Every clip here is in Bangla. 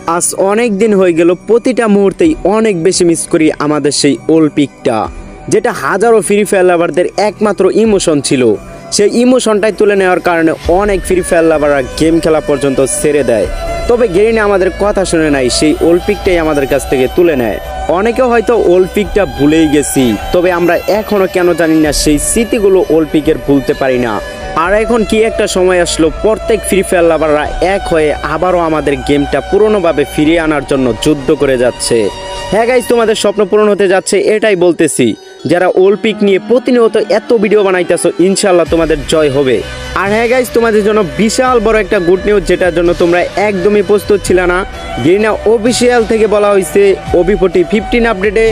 আজ অনেক দিন হয়ে গেল, প্রতিটা মুহূর্তেই অনেক বেশি মিস করি আমাদের সেই ওল্ড পিকটা, যেটা হাজারো ফ্রি ফায়ার লাভারদের একমাত্র ইমোশন ছিল। সেই ইমোশনটাই তুলে নেওয়ার কারণে অনেক ফ্রি ফায়ার লাভাররা গেম খেলা পর্যন্ত ছেড়ে দেয়। তবে গেরিনা আমাদের কথা শুনে নাই, সেই ওল্ড পিকটাই আমাদের কাছ থেকে তুলে নেয়। অনেকে হয়তো ওল্ড পিকটা ভুলেই গেছি, তবে আমরা এখনো কেন জানি না সেই স্মৃতিগুলো ওল্ড পিকের ভুলতে পারি না। আর এখন কি একটা সময় আসলো, প্রত্যেক ফ্রি ফায়ার লাভাররা এক হয়ে আবারও আমাদের গেমটা পুরনোভাবে ফিরিয়ে আনার জন্য যুদ্ধ করে যাচ্ছে। হ্যাঁ গাইস, তোমাদের স্বপ্ন পূরণ হতে যাচ্ছে, এটাই বলতেছি। যারা ওল্ড পিক নিয়ে প্রতিনিয়ত এত ভিডিও বানাইতেছো, ইনশাল্লাহ তোমাদের জয় হবে। আর হ্যাঁ গাইস, তোমাদের জন্য বিশাল বড় একটা গুড নিউজ, যেটার জন্য তোমরা একদমই প্রস্তুত ছিল না। গেরিনা অফিসিয়াল থেকে বলা হয়েছে OB40 15 আপডেটে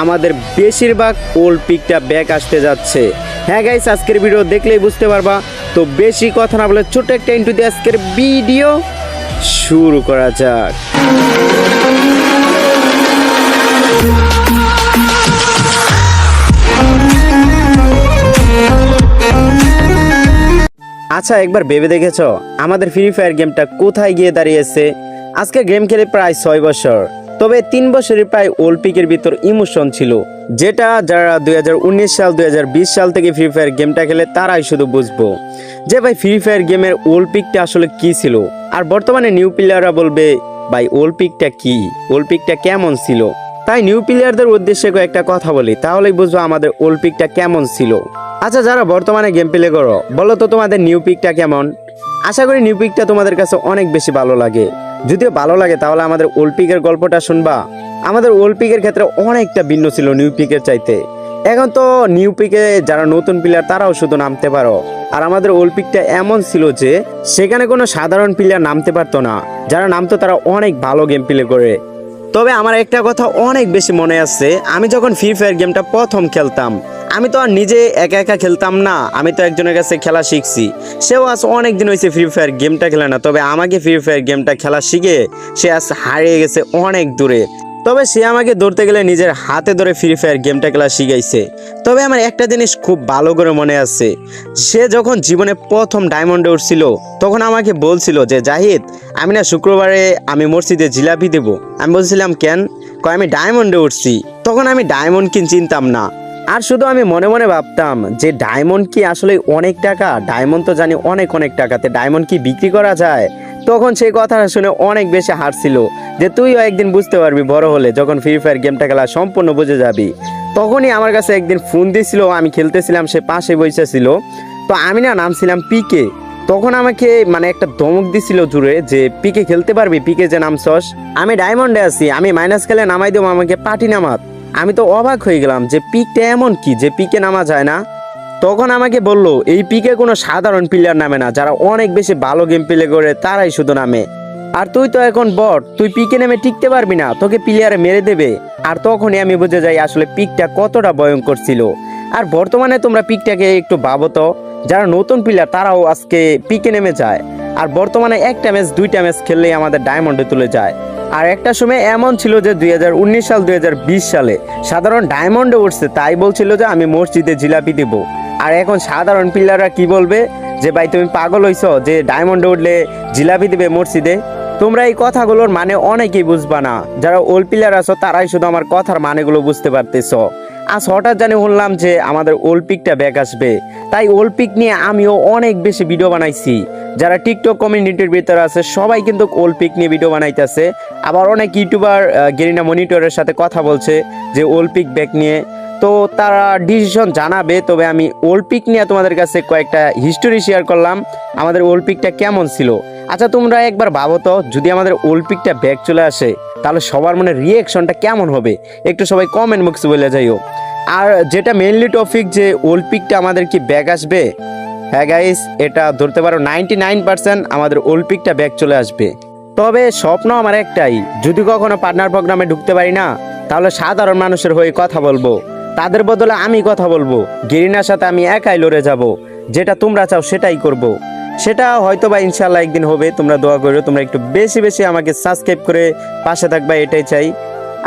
আমাদের বেশিরভাগ ওল্ড পিকটা ব্যাক আসতে যাচ্ছে। হ্যাঁ গাইস, আজকের ভিডিও দেখলেই বুঝতে পারবা। তো বেশি কথা না বলে ছোট একটা ইন্ট্রো দিয়ে আজকের ভিডিও শুরু করা যাক। আচ্ছা, একবার ভেবে দেখেছ আমাদের ফ্রি ফায়ার গেমটা কোথায় গিয়ে দাঁড়িয়েছে? আজকে গেম খেলে প্রায় 6 বছর, তবে 3 বছরের প্রায় ওল্ড পিকের ভিতর ইমোশন ছিল, যেটা যারা 2019 সাল 2020 সাল থেকে ফ্রি ফায়ার গেমটা খেলে তারাই শুধু বুঝবো যে ভাই ফ্রি ফায়ার গেমের ওল্ড পিকটা আসলে কি ছিল। আর বর্তমানে নিউ প্লেয়াররা বলবে ভাই ওল্ড পিকটা কি, ওল্ড পিকটা কেমন ছিল। তাই নিউ প্লেয়ারদের উদ্দেশ্যে একটা কথা বলি, তাহলেই বুঝবো আমাদের ওল্ড পিকটা কেমন ছিল। আচ্ছা, যারা বর্তমানে গেম প্লে করো, বলো তো তোমাদের নিউ পিকটা কেমন? আশা করি নিউ পিকটা তোমাদের কাছে অনেক বেশি ভালো লাগে। যদিও ভালো লাগে, তাহলে আমাদের ওল্ড পিকের গল্পটা শুনবা। আমাদের ওল্ড পিকের ক্ষেত্রে অনেকটা ভিন্ন ছিল নিউ পিকের চাইতে। এখন তো নিউ পিকে যারা নতুন প্লেয়ার তারাও শুধু নামতে পারো, আর আমাদের ওল্ড পিকটা এমন ছিল যে সেখানে কোনো সাধারণ প্লেয়ার নামতে পারতো না। যারা নামতো তারা অনেক ভালো গেম প্লে করে। তবে আমার একটা কথা অনেক বেশি মনে আছে, আমি যখন ফ্রি ফায়ার গেমটা প্রথম খেলতাম, আমি তো আর নিজে একা একা খেলতাম না, আমি তো একজনের কাছে খেলা শিখছি। সেও আজ অনেক দিন হয়েছে ফ্রি ফায়ার গেমটা খেলে না, তবে আমাকে ফ্রি ফায়ার গেমটা খেলা শিখে সে আজ হারিয়ে গেছে অনেক দূরে। তবে সে আমাকে ধরতে গেলে নিজের হাতে ধরে ফ্রি ফায়ার গেমটা খেলা শিখাইছে। তবে আমার একটা জিনিস খুব ভালো করে মনে আছে, সে যখন জীবনে প্রথম ডায়মন্ডে উঠছিল তখন আমাকে বলছিল যে জাহিদ, আমি না শুক্রবারে আমি মসজিদে জিলাপি দেবো। আমি বলছিলাম কেন? কয় আমি ডায়মন্ডে উঠছি। তখন আমি ডায়মন্ড কি চিনতাম না, আর শুধু আমি মনে মনে ভাবতাম যে ডায়মন্ড কি আসলে অনেক টাকা? ডায়মন্ড তো জানি অনেক অনেক টাকাতে, ডায়মন্ড কি বিক্রি করা যায়? তখন সেই কথাটা শুনে অনেক বেশি হাসছিল যে তুইও একদিন বুঝতে পারবি বড় হলে, যখন ফ্রি ফায়ার গেমটা খেলা সম্পূর্ণ বুঝে যাবি। তখনই আমার কাছে একদিন ফোন দিয়েছিল, আমি খেলতেছিলাম, সে পাশে বসেছিল। তো আমি না নামছিলাম পিকে। তখন আমাকে একটা ধমক দিছিল জুড়ে যে পিকে খেলতে পারবি, পিকে যে নামছস। আমি ডায়মন্ডে আছি, আমি মাইনাস খেলে নামাই দেবো, আমাকে পার্টি নামাত। আমি তো অবাক হয়ে গেলাম যে পিকটা এমন কি যে পিকে নামা যায় না। তখন আমাকে বললো এই পিকে কোনো সাধারণ প্লেয়ার নামে না, যারা অনেক বেশি ভালো গেম প্লে করে তারাই শুধু নামে। আর তুই তো এখন বট, তুই পিকে নেমে টিকতে পারবি না, তোকে প্লেয়ারে মেরে দেবে। আর তখনই আমি বুঝে যাই আসলে পিকটা কতটা ভয়ঙ্কর ছিল। আর বর্তমানে তোমরা পিকটাকে একটু ভাবো তো, যারা নতুন প্লেয়ার তারাও আজকে পিকে নেমে যায়। আর বর্তমানে একটা ম্যাচ 2টা ম্যাচ খেললেই আমাদের ডায়মন্ডে তুলে যায়। আর একটা সময় এমন ছিল যে 2019 সাল 2020 সালে সাধারণ ডায়মন্ডে উঠছে, তাই বলছিল যে আমি মসজিদে জিলাপি দেব। আর এখন সাধারণ প্লেয়াররা কি বলবে যে ভাই তুমি পাগল হইছো যে ডায়মন্ডে উঠলে জিলাপি দিবে মসজিদে? তোমরা এই কথাগুলোর মানে অনেকেই বুঝবা না, যারা ওল্ড প্লেয়ার আছো তারাই শুধু আমার কথার মানেগুলো বুঝতে পারতেছো। আজ হঠাৎ জানি শুনলাম যে আমাদের ওল্ড পিকটা ব্যাক আসবে, তাই ওল্ড পিক নিয়ে আমিও অনেক বেশি ভিডিও বানাইছি। যারা টিকটক কমিউনিটির ভিতরে আছে সবাই কিন্তু ওল্ড পিক নিয়ে ভিডিও বানাইতেছে। আবার অনেক ইউটিউবার গেরিনা মনিটরের সাথে কথা বলছে যে ওল্ড পিক ব্যাক নিয়ে, তো তারা ডিসিশন জানাবে। তবে আমি ওল্ড পিক নিয়ে তোমাদের কাছে কয়েকটা হিস্টোরি শেয়ার করলাম, আমাদের ওল্ড পিকটা কেমন ছিল। আচ্ছা, তোমরা একবার ভাবো তো, যদি আমাদের ওল্ড পিকটা ব্যাক চলে আসে তাহলে সবার মনে রিয়েকশনটা কেমন হবে? একটু সবাই কমেন্ট বক্সে বলে যাইও। আর যেটা মেইনলি টপিক, যে ওল্ড পিকটা আমাদের কি ব্যাক আসবে? হ্যাঁ গাইস, এটা ধরতে পারো 99% আমাদের ওল্ড পিকটা ব্যাক চলে আসবে। তবে স্বপ্ন আমার একটাই, যদি কখনো পার্টনার প্রোগ্রামে ঢুকতে পারি না, তাহলে সাধারণ মানুষের হয়ে কথা বলবো, তাদের বদলে আমি কথা বলবো। গেরিনার সাথে আমি একাই লড়ে যাব, যেটা তোমরা চাও সেটাই করব। সেটা হয়তো বা ইনশাল্লাহ একদিন হবে। তোমরা দোয়া করো, তোমরা একটু বেশি বেশি আমাকে সাবস্ক্রাইব করে পাশে থাকবা, এটাই চাই।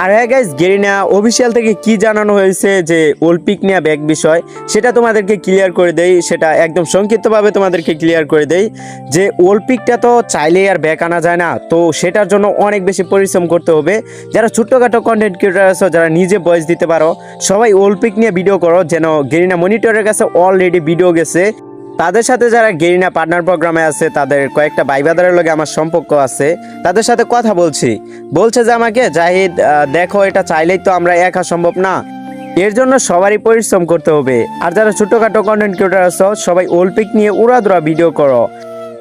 আর হ্যাঁ গাইস, গেরিনা অফিসিয়াল থেকে কি জানানো হয়েছে যে ওলপিক নিয়ে ব্যাক বিষয়, সেটা তোমাদেরকে ক্লিয়ার করে দেই। সেটা একদম সংক্ষিপ্তভাবে তোমাদেরকে ক্লিয়ার করে দেই যে ওলপিকটা তো চাইলেই আর ব্যাক আনা যায় না, তো সেটার জন্য অনেক বেশি পরিশ্রম করতে হবে। যারা ছোট্টখাটো কন্টেন্ট ক্রিয়েটার আছো, যারা নিজে ভয়েস দিতে পারো, সবাই ওলপিক নিয়ে ভিডিও করো, যেন গেরিনা মনিটরের কাছে অলরেডি ভিডিও গেছে। তাদের সাথে যারা গেরিনা পার্টনার প্রোগ্রামে আছে, তাদের কয়েকটা ভাইবাদারের লগে আমার সম্পর্ক আছে, তাদের সাথে কথা বলছে যে আমাকে, জাহিদ দেখো, এটা চাইলেই তো আমরা একা সম্ভব না, এর জন্য সবারই পরিশ্রম করতে হবে। আর যারা ছোটখাটো কন্টেন্ট ক্রিয়েটার আছো, সবাই ওলপিক নিয়ে উড়াধুরা ভিডিও করো।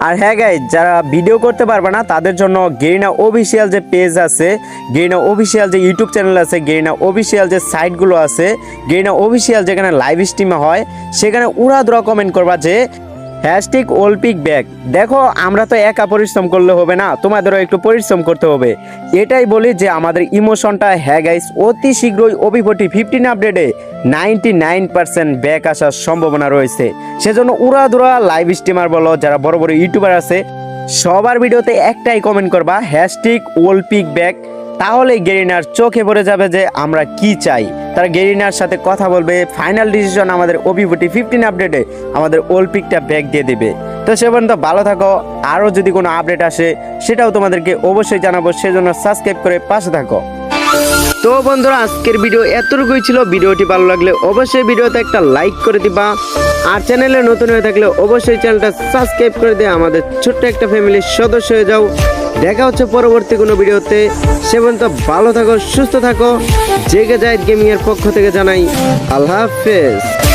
আর হ্যাঁ গাইস, যারা ভিডিও করতে পারবে না তাদের জন্য গেরিনা অফিসিয়াল যে পেজ আছে, গেরিনা অফিসিয়াল যে ইউটিউব চ্যানেল আছে, গেরিনা অফিসিয়াল যে সাইটগুলো আছে, গেরিনা অফিসিয়াল যেখানে লাইভ স্ট্রিমে হয়, সেখানে উড়াধুরা কমেন্ট করবা যে হ্যাশট্যাগ ওলপিক ব্যাক। দেখো, আমরা তো একা পরিশ্রম করলে হবে না, তোমাদেরও একটু পরিশ্রম করতে হবে। এটাই বলি যে আমাদের ইমোশনটা, হ্যাঁ গাইস, অতি শীঘ্রই ওবিফোর্টি 15 আপডেটে 99% ব্যাক আসার সম্ভাবনা রয়েছে। সেজন্য উড়াধুরা লাইভ স্ট্রিমার বলো, যারা বড় বড় ইউটিউবার আছে, সবার ভিডিওতে একটাই কমেন্ট করবা হ্যাশট্যাগ ওলপিক ব্যাক। তাহলে গেরিনার চোখে পড়ে যাবে যে আমরা কি চাই। তারা গেরিনার সাথে কথা বলবে, ফাইনাল ডিসিশন আমাদের ওবিফোর্টি 15 আপডেটে আমাদের ওলপিকটা ব্যাক দিয়ে দেবে। তো সে পর্যন্ত ভালো থাকো। আরও যদি কোনো আপডেট আসে সেটাও তোমাদেরকে অবশ্যই জানাবো, সেজন্য সাবস্ক্রাইব করে পাশে থাকো। তো বন্ধুরা, আজকের ভিডিও এতটুকুই ছিল। ভিডিওটি ভালো লাগলে অবশ্যই ভিডিওতে একটা লাইক করে দিবা, আর চ্যানেলে নতুন হয়ে থাকলে অবশ্যই চ্যানেলটা সাবস্ক্রাইব করে দিয়ে আমাদের ছোট্ট একটা ফ্যামিলির সদস্য হয়ে যাও। দেখা হচ্ছে পরবর্তী কোনো ভিডিওতে। সে পর্যন্ত ভালো থাকো, সুস্থ থাকো। জেগে জাহিদ গেমিং এর পক্ষ থেকে জানাই আল্লাহ হাফেজ।